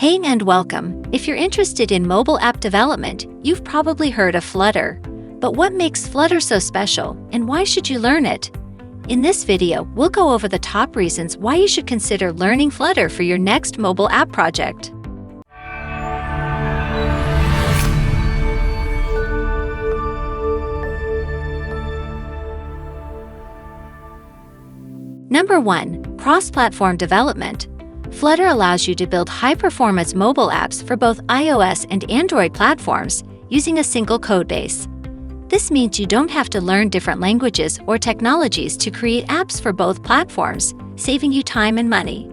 Hey and welcome. If you're interested in mobile app development, you've probably heard of Flutter. But what makes Flutter so special, and why should you learn it? In this video, we'll go over the top reasons why you should consider learning Flutter for your next mobile app project. Number 1. Cross-platform development. Flutter allows you to build high-performance mobile apps for both iOS and Android platforms using a single codebase. This means you don't have to learn different languages or technologies to create apps for both platforms, saving you time and money.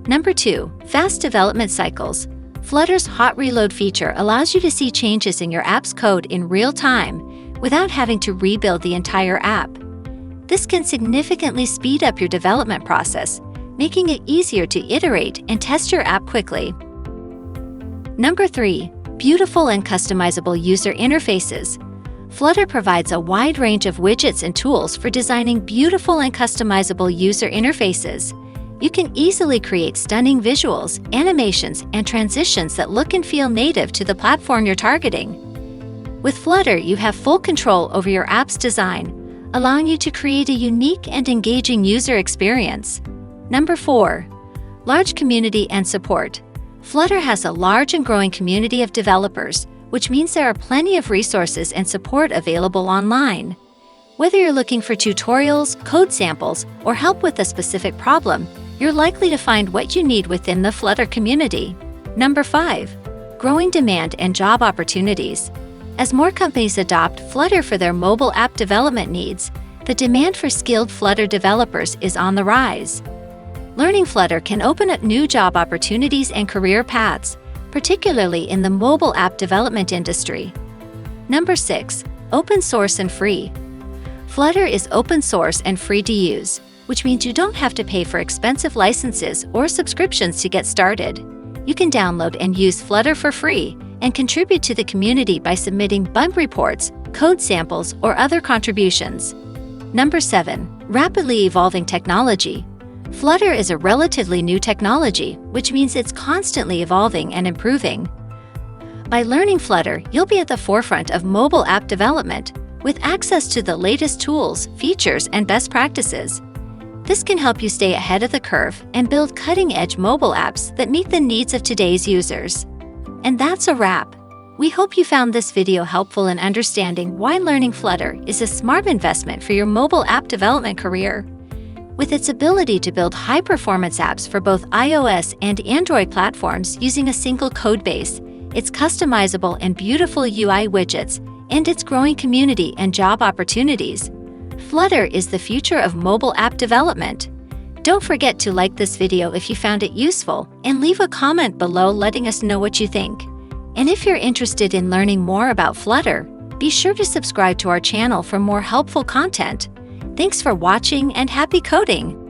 Number 2. Fast development cycles. Flutter's hot reload feature allows you to see changes in your app's code in real time without having to rebuild the entire app. This can significantly speed up your development process, making it easier to iterate and test your app quickly. Number 3. Beautiful and customizable user interfaces. Flutter provides a wide range of widgets and tools for designing beautiful and customizable user interfaces. You can easily create stunning visuals, animations, and transitions that look and feel native to the platform you're targeting. With Flutter, you have full control over your app's design, allowing you to create a unique and engaging user experience. Number 4. Large community and support. Flutter has a large and growing community of developers, which means there are plenty of resources and support available online. Whether you're looking for tutorials, code samples, or help with a specific problem, you're likely to find what you need within the Flutter community. Number 5. Growing demand and job opportunities. As more companies adopt Flutter for their mobile app development needs, the demand for skilled Flutter developers is on the rise. Learning Flutter can open up new job opportunities and career paths, particularly in the mobile app development industry. Number 6. Open source and free. Flutter is open source and free to use, which means you don't have to pay for expensive licenses or subscriptions to get started. You can download and use Flutter for free and contribute to the community by submitting bug reports, code samples, or other contributions. Number 7. Rapidly evolving technology. Flutter is a relatively new technology, which means it's constantly evolving and improving. By learning Flutter, you'll be at the forefront of mobile app development, with access to the latest tools, features, and best practices. This can help you stay ahead of the curve and build cutting-edge mobile apps that meet the needs of today's users. And that's a wrap. We hope you found this video helpful in understanding why learning Flutter is a smart investment for your mobile app development career. With its ability to build high-performance apps for both iOS and Android platforms using a single codebase, its customizable and beautiful UI widgets, and its growing community and job opportunities, Flutter is the future of mobile app development. Don't forget to like this video if you found it useful, and leave a comment below letting us know what you think. And if you're interested in learning more about Flutter, be sure to subscribe to our channel for more helpful content. Thanks for watching and happy coding!